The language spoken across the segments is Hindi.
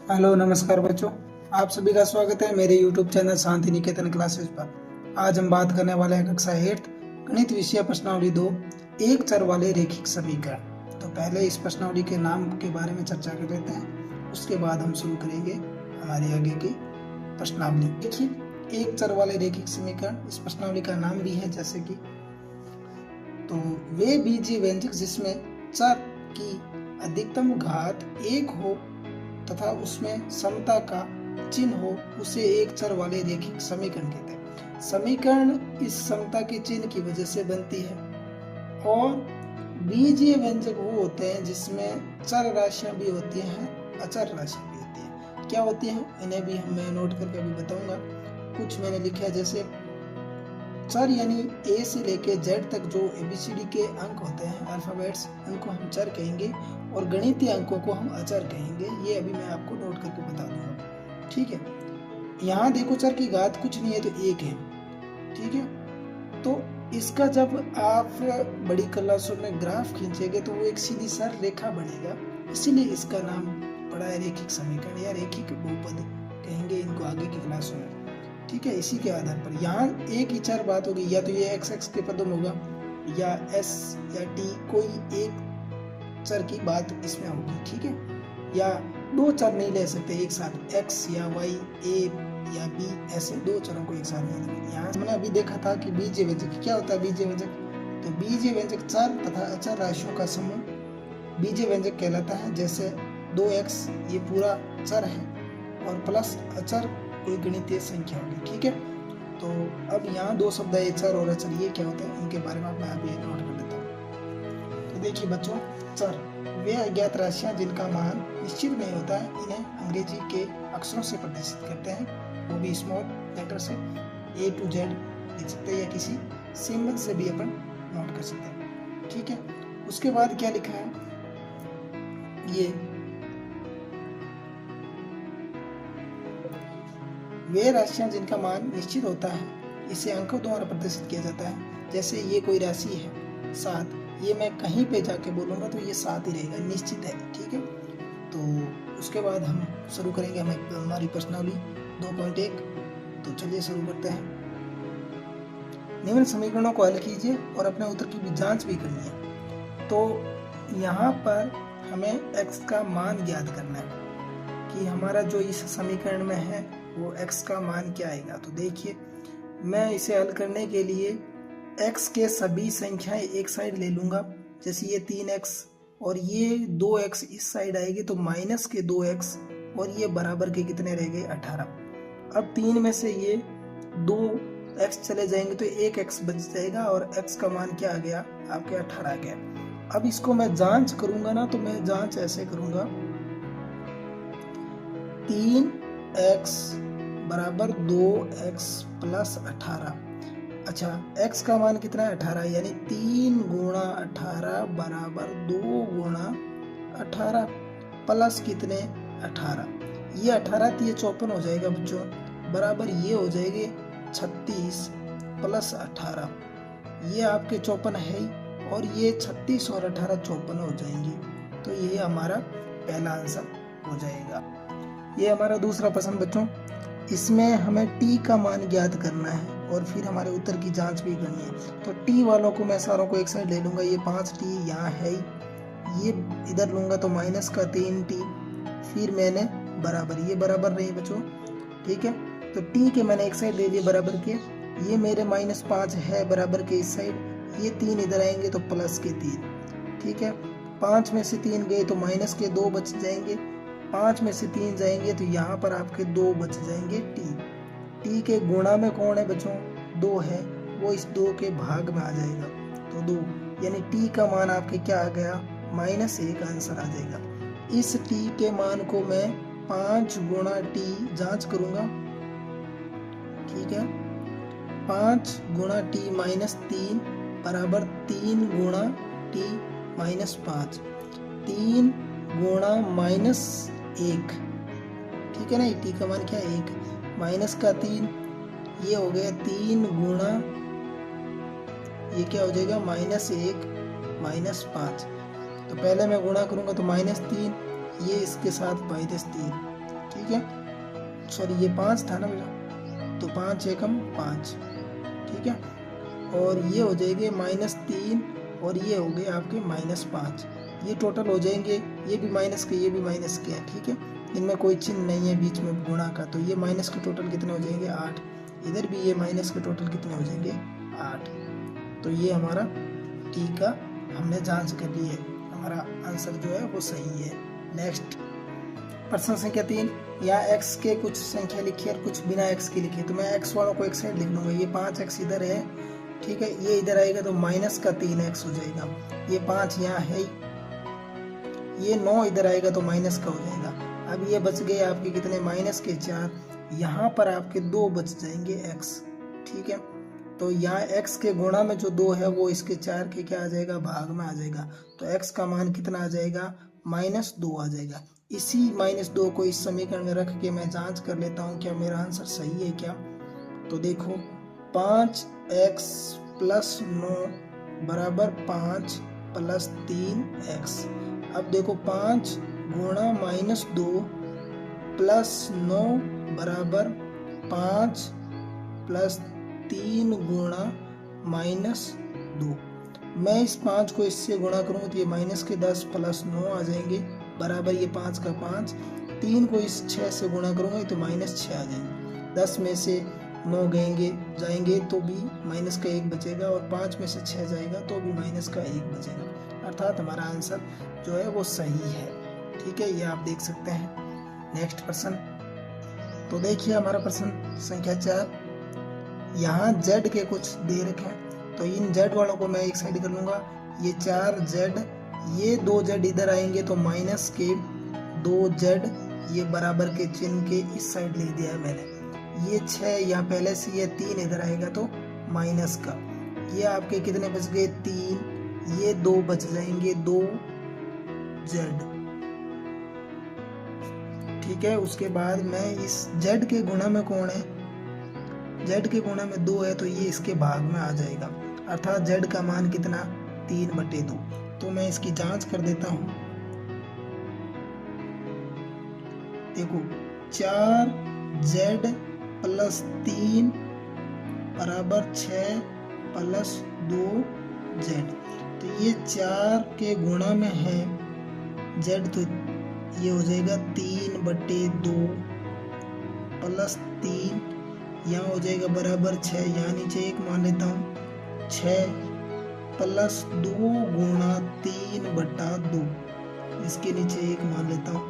हेलो नमस्कार बच्चों, आप सभी का स्वागत है मेरे YouTube channel Shanti Niketan classes पर। आज हम बात करने वाले हैं कक्षा 8 गणित विषय प्रश्नावली 2 एक चर वाले रैखिक समीकरण। तो पहले इस प्रश्नावली के नाम के बारे में चर्चा कर लेते हैं, उसके बाद हम शुरू करेंगे हमारी आगे की प्रश्नावली। देखिए, एक चर वाले रैखिक समीकरण, इस प्रश्नावली का नाम भी है जैसे कि, तो वे बीजीय व्यंजक जिसमें चर की अधिकतम घात 1 हो तथा उसमें समता का चिन्ह हो उसे एक चर वाले रैखिक समीकरण कहते हैं। समीकरण इस समता के चिन्ह की वजह से बनती है। और बीजीय व्यंजक वो होते हैं जिसमें चर राशियां भी होती हैं, अचर राशियां भी होती हैं। क्या होती हैं इन्हें भी मैं नोट करके अभी बताऊंगा। कुछ मैंने लिखा है, जैसे चर यानी ए से लेके जेड तक जो एबीसीडी के अंक होते हैं, अल्फाबेट्स, उनको हम चर कहेंगे और गणितीय अंकों को हम अचर कहेंगे। ये अभी मैं आपको नोट करके बता दूंगा, ठीक है। यहाँ देखो, चर की घात कुछ नहीं है तो 1 है, ठीक है। तो इसका जब आप बड़ी क्लासों में ग्राफ खींचेंगे तो वो एक सीधी सर रेखा बनेगा, इसीलिए इसका नाम पड़ा है रैखिक समीकरण या रैखिक बहुपद कहेंगे इनको आगे की क्लासों में, ठीक है। इसी के आधार पर यहाँ एक ही चर बात होगी, या तो ये एक्स एक्स के पदों में होगा या एस या टी, कोई एक चर की बात इसमें होगी, ठीक है। या दो चर नहीं ले सकते एक साथ, एक्स या वाई, ए या बी, ऐसे दो चरों को एक साथ नहीं लेंगे। यहाँ हमने अभी देखा था कि बीजीय व्यंजक क्या होता है। बीजीय व्यंजक, तो बीजीय व्यंजक चर तथा अचर राशियों का समूह बीजीय व्यंजक कहलाता है। जैसे 2x ये पूरा चर है और प्लस अचर कोई गणितीय संख्या होगी, ठीक है। तो अब यहाँ दो शब्द है, चर और अचर, ये क्या होता है इनके बारे में मैं अभी नोट कर लेता हूँ। तो देखिए बच्चों, चर वे अज्ञात राशियां जिनका मान निश्चित नहीं होता है, इन्हें अंग्रेजी के अक्षरों से प्रदर्शित करते हैं, वो भी स्मॉल लेटर से A to Z लिख सकते हैं या किसी सिंबल से भी अपन नोट कर सकते हैं, ठीक है। उसके बाद क्या लिखा है, ये वे राशियां जिनका मान निश्चित होता है इसे अंकों द्वारा प्रदर्शित किया जाता है। जैसे ये कोई राशि है 7, ये मैं कहीं पे जाके बोलूंगा तो ये 7 ही रहेगा, निश्चित है, ठीक है। तो उसके बाद हम शुरू करेंगे हमारी प्रश्नावली 2.1। तो चलिए शुरू करते हैं। निम्न समीकरणों को हल कीजिए और अपने उत्तर की भी जांच भी करनी है। तो यहाँ पर हमें x का मान ज्ञात करना है कि हमारा जो इस समीकरण में है वो x का मान क्या आएगा। तो देखिए, मैं इसे हल करने के लिए x के सभी संख्याएं एक साइड ले लूंगा। जैसे ये 3x और ये 2x इस साइड आएगी तो माइनस के 2x और ये बराबर के कितने रह गए 18। अब 3 में से ये 2x चले जाएंगे तो 1x बच जाएगा और x का मान क्या आ गया आपके 18 आ गया। अब इसको मैं जांच करूंगा ना, तो मैं जांच ऐसे करूंगा, 3x बराबर 2x प्लस 18। अच्छा, x का मान कितना है 18, यानी 3 गुणा 18 बराबर 2 गुणा 18 प्लस कितने 18, ये 18 तो ये 54 हो जाएगा बच्चों, बराबर ये हो जाएंगे 36 प्लस 18, ये आपके 54 है ही, और ये 36 और 18 54 हो जाएंगे। तो ये हमारा पहला आंसर हो जाएगा। ये हमारा दूसरा प्रश्न बच्चों, इसमें हमें t का मान ज्ञात करना है और फिर हमारे उत्तर की जांच भी करनी है। तो t वालों को मैं सारों को एक साइड ले लूंगा, ये 5t यहाँ है, ये इधर लूंगा तो माइनस का 3t, फिर मैंने बराबर, ये बराबर नहीं बच्चों, ठीक है। तो t के मैंने एक साइड ले लिए बराबर के, ये मेरे -5 है बराबर के इस साइड, ये 3 इधर आएंगे तो प्लस के 3, ठीक है। 5 में से 3 गए तो माइनस के 2 बच जाएंगे, 5 में से 3 जाएंगे तो यहाँ पर आपके 2 बच जाएंगे t के गुणा में कौन है बच्चों 2 है, वो इस 2 के भाग में आ जाएगा तो 2, यानी t का मान आपके क्या आ गया -1 आंसर आ जाएगा। इस t के मान को मैं 5 गुणा t जांच करूंगा, ठीक है। 5 गुणा t -3 बराबर 3 गुणा t -5, 3 गुणा -1, ठीक है ना। t का मान क्या है 1, माइनस का 3, ये हो गया 3 गुणा, ये क्या हो जाएगा -1 -5। तो पहले मैं गुणा करूंगा तो -3, ये इसके साथ -3, ठीक है, सॉरी ये 5 था ना बेटा, तो 5 एकम 5, ठीक है। और ये हो जाएंगे -3 और ये हो गए आपके -5, ये टोटल हो जाएंगे, ये भी माइनस के ये भी माइनस के हैं, ठीक है, इनमें कोई चिन्ह नहीं है बीच में गुणा का, तो ये माइनस के टोटल कितने हो जाएंगे 8, इधर भी ये माइनस के टोटल कितने हो जाएंगे 8। तो ये हमारा टी का हमने जांच कर ली है, हमारा आंसर जो है वो सही है। नेक्स्ट प्रश्न संख्या 3, यहाँ x के कुछ संख्या लिखी और कुछ बिना x के लिखी, तो मैं x वालों को एक साइड लिख लूँगा, ये 5x इधर है, ठीक है, ये इधर आएगा तो माइनस का 3x हो जाएगा, ये 5 यहाँ है, ये 9 इधर आएगा तो माइनस का हो जाएगा। अब ये बच गए आपके कितने माइनस के 4, यहाँ पर आपके 2 बच जाएंगे x, ठीक है, तो यहाँ x के गुणा में जो 2 है वो इसके 4 के क्या आ जाएगा भाग में आ जाएगा, तो x का मान कितना आ जाएगा -2 आ जाएगा। इसी -2 को इस समीकरण में रख के मैं जांच कर लेता हूँ क्या मेरा आंसर सही है क्या। तो देखो 5x + 9 बराबर 5 + 3x। अब देखो 5 गुणा -2 + 9 बराबर 5 + 3 गुणा -2। मैं इस 5 को इससे गुणा करूँ तो ये -10 + 9 आ जाएंगे बराबर ये 5 का 5, 3 को इस 6 से गुणा करूँगा तो -6 आ जाएंगे, 10 में से 9 जाएंगे तो भी माइनस का 1 बचेगा और 5 में से 6 जाएगा तो भी माइनस का 1 बचेगा, अर्थात हमारा आंसर जो है वो सही है, ठीक है, ये आप देख सकते हैं। नेक्स्ट प्रश्न, तो देखिए हमारा प्रश्न संख्या 4, यहाँ z के कुछ दे रखे हैं, तो इन z वालों को मैं एक साइड कर लूँगा, ये 4z, ये 2z इधर आएंगे तो माइनस के 2z, ये बराबर के चिन्ह के इस साइड लिख दिया है मैंने, ये 6 यहाँ पहले से, ये 3 इधर आएगा तो माइनस का, ये आपके कितने बच गए 3, ये 2 बच जाएंगे 2z, ठीक है। उसके बाद मैं इस z के गुणा में कौन है, z के गुणा में 2 है तो ये इसके भाग में आ जाएगा, अर्थात z का मान कितना 3/2। तो मैं इसकी जांच कर देता हूँ, देखो 4z + 3 बराबर 6 + 2z, तो ये 4 के गुणा में है z, तो ये हो जाएगा 3/2 + 3, यहाँ हो जाएगा बराबर 6, यहाँ नीचे 1 मान लेता हूँ, 6 + 2 गुणा 3/2, इसके नीचे 1 मान लेता हूँ।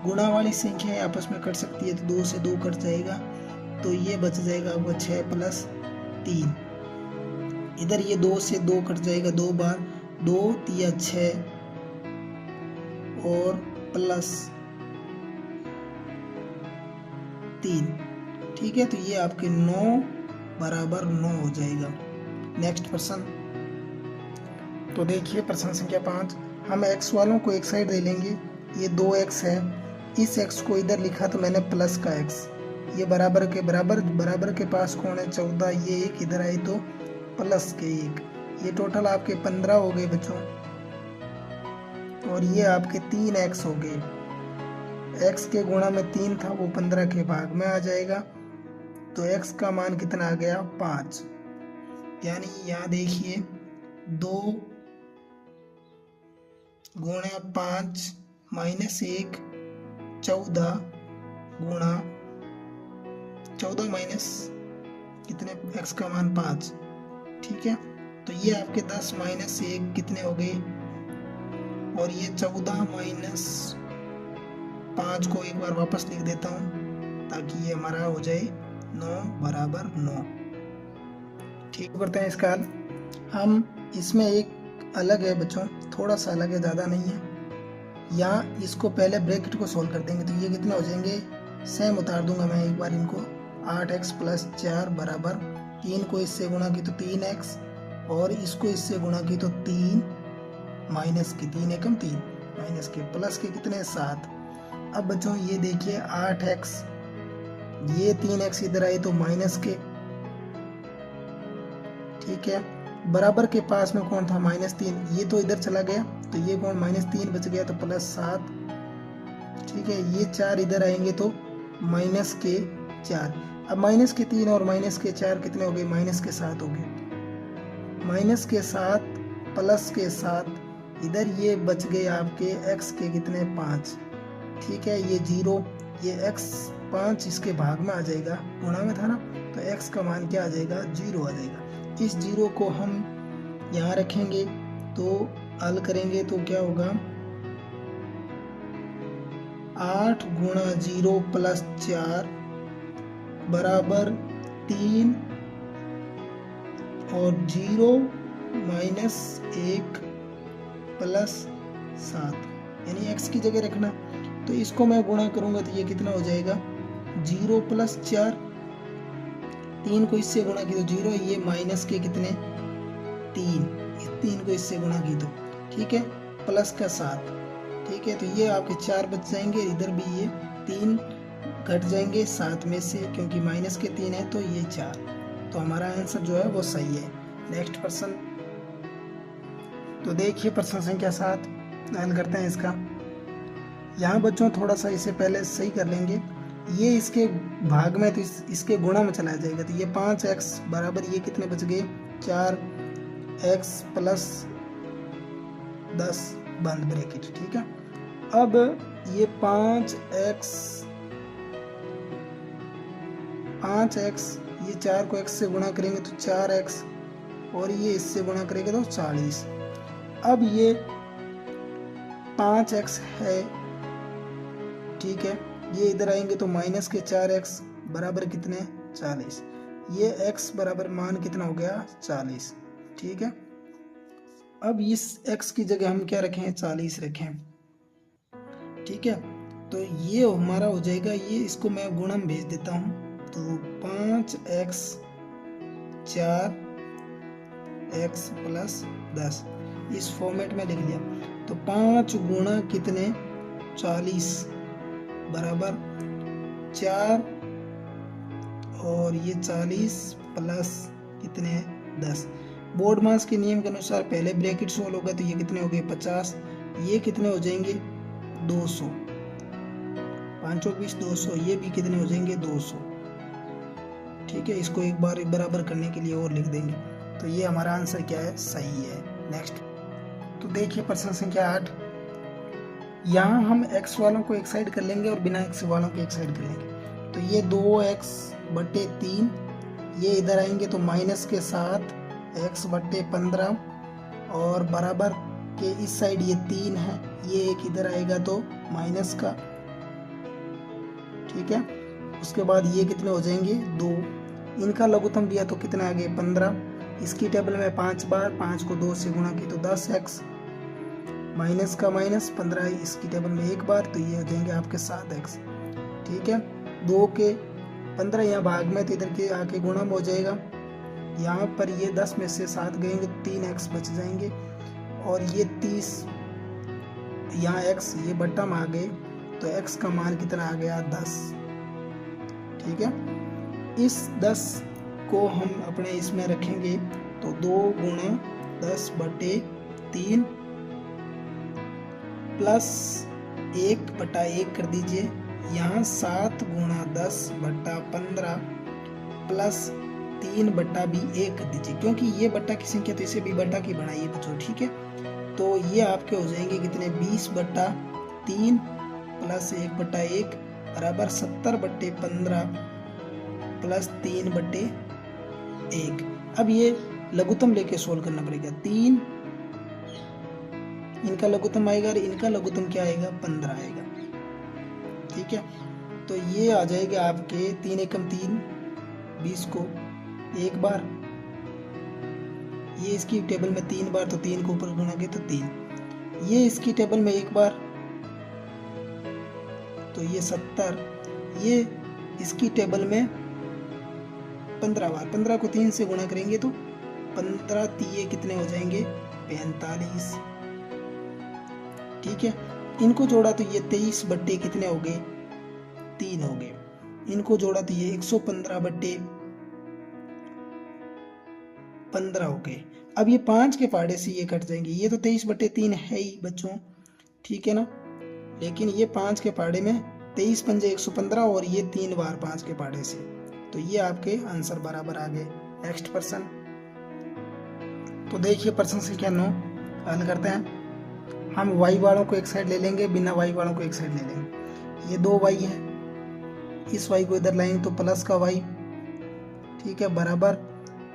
गुणा वाली संख्या आपस में कट सकती है तो 2 से 2 कट जाएगा, तो ये बच जाएगा आपका 6 + 3, इधर ये 2 से 2 कट जाएगा 2 बार, 2 × 6 और प्लस 3, ठीक है, तो ये आपके 9 बराबर 9 हो जाएगा। नेक्स्ट प्रश्न, तो देखिए प्रश्न संख्या 5, हम x वालों को एक साइड ले लेंगे, ये 2x है, इस x को इधर लिखा तो मैंने प्लस का x, ये बराबर के पास कौन है 14, ये 1 इधर आए तो प्लस के 1, ये टोटल आपके 15 हो गए बच्चों, और ये आपके 3x हो गए, x के गुणा में 3 था वो 15 के भाग में आ जाएगा, तो x का मान कितना आ गया 5, यानी यहाँ देखिए 2 गुणा 5 माइनस 1 14 गुणा 14 माइनस कितने x का मान 5, ठीक है, तो ये आपके 10 माइनस 1 कितने हो गए, और ये 14 माइनस 5 को एक बार वापस लिख देता हूँ ताकि ये हमारा हो जाए 9 बराबर 9, ठीक करते हैं इसका हल। हम इसमें एक अलग है बच्चों, थोड़ा सा अलग है, ज़्यादा नहीं है, यहाँ इसको पहले ब्रैकेट को सोल्व कर देंगे तो ये कितने हो जाएंगे, सेम उतार दूंगा मैं एक बार इनको, 8x + 4 बराबर 3 को इससे गुणा की तो 3x, और इसको इससे गुणा की तो 3 माइनस के 3 एकम 3 माइनस के प्लस के कितने 7। अब बच्चों ये देखिए 8x, ये 3x इधर आए तो माइनस के, ठीक है, बराबर के पास में कौन था -3, ये तो इधर चला गया तो ये कौन -3 बच गया तो +7, ठीक है, ये 4 इधर आएंगे तो माइनस के 4। अब माइनस के 3 और माइनस के 4 कितने हो गए? माइनस के 7 हो गए। माइनस के 7 प्लस के 7, इधर ये बच गए आपके x के कितने? 5। ठीक है, ये 0, ये x 5 इसके भाग में आ जाएगा, गुणा में था ना, तो x का मान क्या आ जाएगा? 0 आ जाएगा। इस 0 को हम यहाँ रखेंगे तो हल करेंगे तो क्या होगा? 8 गुणा 0 प्लस 4 बराबर 3 और 0 माइनस 1 प्लस 7, यानी x की जगह रखना। तो इसको मैं गुणा करूंगा तो ये कितना हो जाएगा? 0 प्लस 4, 3 को इससे गुणा की तो 0, ये माइनस के कितने? 3, इस 3 को इससे गुणा की तो ठीक है, प्लस का 7। ठीक है, तो ये आपके 4 बच जाएंगे, इधर भी ये 3 घट जाएंगे 7 में से, क्योंकि माइनस के 3 है तो ये 4। तो हमारा आंसर जो है वो सही है। नेक्स्ट प्रश्न, तो देखिए प्रश्न संख्या 7 हल करते हैं इसका। यहाँ बच्चों थोड़ा सा इसे पहले सही कर लेंगे। ये इसके भाग में तो इसके गुणा में चला जाएगा, तो ये 5x बराबर ये कितने बच गए? 4x प्लस 10 बंद ब्रैकेट। ठीक है, अब ये 5x ये 4 को x से गुणा करेंगे तो 4x, और ये इससे गुणा करेंगे तो 40। अब ये 5x है, ठीक है, ये इधर आएंगे तो माइनस के 4x बराबर कितने? 40। ये x बराबर मान कितना हो गया? 40। ठीक है, अब इस x की जगह हम क्या रखें? 40 रखें। ठीक है, तो ये हमारा हो जाएगा, ये इसको मैं गुणन भेज देता हूँ, तो 5x 4x प्लस 10 इस फॉर्मेट में लिख लिया। तो 5 गुणा कितने? 40 बराबर 4, और ये 40 प्लस कितने? 10। बोर्ड मास के नियम के अनुसार पहले ब्रैकेट सोल्व होगा तो ये कितने हो गए? 50। ये कितने हो जाएंगे? 200। 5 और 20 200, ये भी कितने हो जाएंगे? 200। ठीक है, इसको एक बार बराबर करने के लिए और लिख देंगे, तो ये हमारा आंसर क्या है? सही है। नेक्स्ट, तो देखिए प्रश्न संख्या 8। यहाँ हम x वालों को एक साइड कर लेंगे और बिना x वालों को एक साइड कर लेंगे। तो ये 2x बटे 3, ये इधर आएंगे तो माइनस के 7 x बटे 15, और बराबर के इस साइड ये 3 है, ये एक इधर आएगा तो माइनस का। ठीक है, उसके बाद ये कितने हो जाएंगे? 2। इनका लघुत्तम दिया तो कितना आ गए? 15। इसकी टेबल में 5 बार, 5 को 2 से गुणा की तो 10x, माइनस का माइनस 15 इसकी टेबल में एक बार, तो ये हो जाएंगे आपके 7x। ठीक है, 2 के 15 यहाँ भाग में, तो इधर के आके गुणा में हो जाएगा। यहाँ पर ये 10 में से 7 गएंगे, 3x बच जाएंगे, और ये 30 यहाँ x ये बट्टा में आ गए, तो x का मान कितना आ गया? 10। ठीक है, इस 10 को हम अपने इसमें रखेंगे तो 2 गुणा 10 बटे 3 प्लस 1 बटा 1 कर दीजिए, यहाँ 7 गुणा 10 बटा 15 प्लस 3 बटा भी 1 कर दीजिए, क्योंकि ये बट्टा की संख्या तो इसे भी बट्टा की बनाइए बच्चों। ठीक है, तो ये आपके हो जाएंगे कितने? 20 बटा 3 प्लस 1 बटा 1 बराबर 70 बटे 15 प्लस 3 बटे 1। अब ये लघुत्तम लेके सोल्व करना पड़ेगा। 3 इनका लघुत्तम आएगा और इनका लघुत्तम क्या आएगा? 15 आएगा। ठीक है, तो ये आ जाएगा आपके 3 एकम 3, 20 को एक बार, ये इसकी टेबल में 3 बार, तो 3 को ऊपर गुणा के तो 3, ये इसकी टेबल में एक बार, तो ये 70, ये इसकी टेबल में 15 बार, 15 को 3 से गुणा करेंगे तो 15 तिये कितने हो जाएंगे? 45। ठीक है, इनको जोड़ा तो ये 23 बट्टे कितने हो गए? 3 हो गए। इनको जोड़ा तो ये 115 बट्टे 15 हो गए। अब ये 5 के पाड़े से ये कट जाएंगे, ये तो 23 बट्टे 3 है ही बच्चों। ठीक है ना, लेकिन ये 5 के पाड़े में 23 पंजे 115 और ये 3 बार 5 के पहाड़े से, तो ये आपके आंसर बराबर आ गए। नेक्स्ट प्रश्न, तो देखिए प्रश्न संख्या 9 हल करते हैं। हम y वालों को एक साइड ले लेंगे, बिना y वालों को एक साइड ले लेंगे। ये 2y है, इस y को इधर लाएंगे तो प्लस का y, ठीक है, बराबर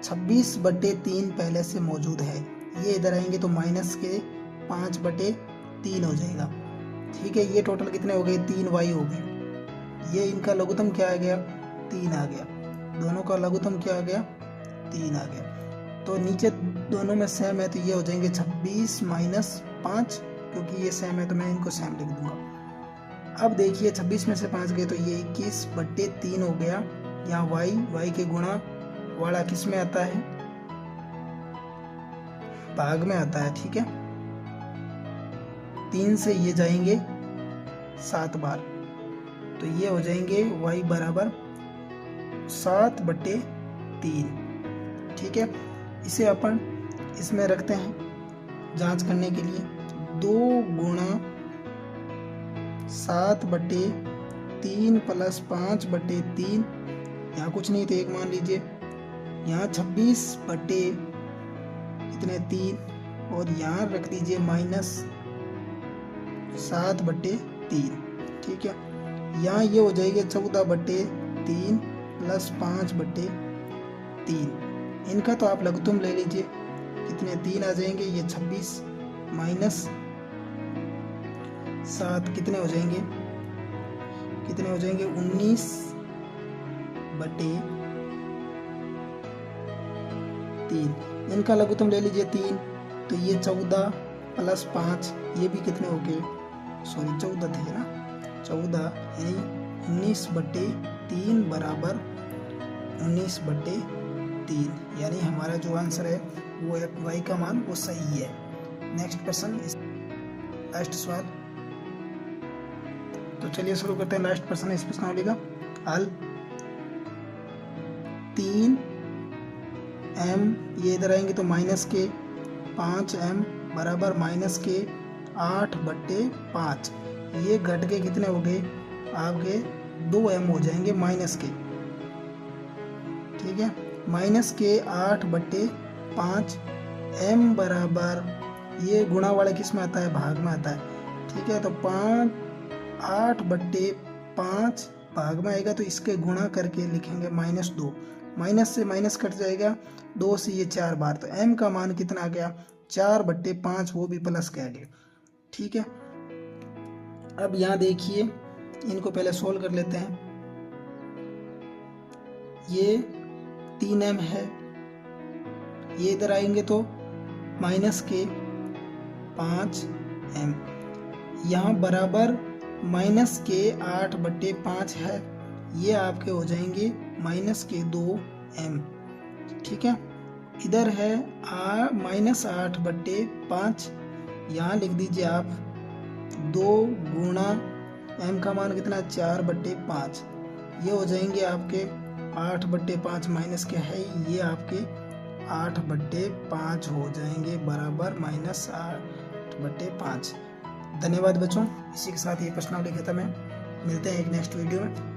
26/3 पहले से मौजूद है। ये इधर आएंगे तो माइनस के 5/3 हो जाएगा, ठीक है। ये टोटल कितने हो गए, 3y हो गए। ये इनका लघुत्तम क्या आ गया, 3 आ गया। दोनों का लघुत्तम क्या आ गया, 3 आ गया। तो नीचे दोनों में सेम है तो ये हो जाएंगे 26 - 5, क्योंकि ये सेम है तो मैं इनको सेम लिख दूंगा। अब देखिए 26 में से 5 गए तो ये 21/3 हो गया। यहाँ y के गुणा वाला किस में आता है, भाग में आता है, ठीक है। 3 से ये जाएंगे 7 बार, तो ये हो जाएंगे y बराबर 7/3, ठीक है। इसे अपन इसमें रखते हैं जांच करने के लिए। 2 गुणा 7/3 प्लस 5/3, यहाँ कुछ नहीं तो 1 मान लीजिए। यहाँ 26/3 और यहाँ रख दीजिए माइनस 7/3, ठीक है। यहाँ ये हो जाएगी 14/3 प्लस 5/3। इनका तो आप लघुत्तम ले लीजिए, कितने 3 आ जाएंगे। ये 26 माइनस 7 कितने हो जाएंगे, 19/3। इनका लघुत्तम ले लीजिए 3, तो ये 14 प्लस 5, ये भी कितने हो गए, सॉरी 14 थे ना, 14 यानी 19/3 बराबर 19/3, यानी हमारा जो आंसर है वो y का मान वो सही है। नेक्स्ट प्रश्न, लास्ट सवाल। तो चलिए शुरू करते हैं लास्ट प्रश्न इस प्रश्नावली का हल। 3m ये इधर आएंगे तो माइनस के 5m बराबर माइनस के 8/5। ये घट के कितने हो गए आपके 2m हो जाएंगे माइनस के, ठीक है। माइनस के 8/5, m बराबर ये गुणा वाला किस में आता है, भाग में आता है, ठीक है। तो 8/5 भाग में आएगा तो इसके गुणा करके लिखेंगे -2। माइनस से माइनस कट जाएगा, 2 से ये 4 बार, तो m का मान कितना आ गया 4/5, वो भी प्लस के आगे, ठीक है। अब यहाँ देखिए इनको पहले सोल्व कर लेते हैं। ये 3m है, ये इधर आएंगे तो माइनस के 5m, यहाँ बराबर माइनस के 8/5 है, ये आपके हो जाएंगे माइनस के 2m, ठीक है। इधर है -8/5, यहाँ लिख दीजिए आप 2 गुणा m का मान कितना 4/5, ये हो जाएंगे आपके 8/5 माइनस के है, ये आपके 8/5 हो जाएंगे बराबर -8/5। धन्यवाद बच्चों, इसी के साथ ये प्रश्नावली खत्म है। मिलते हैं एक नेक्स्ट वीडियो में।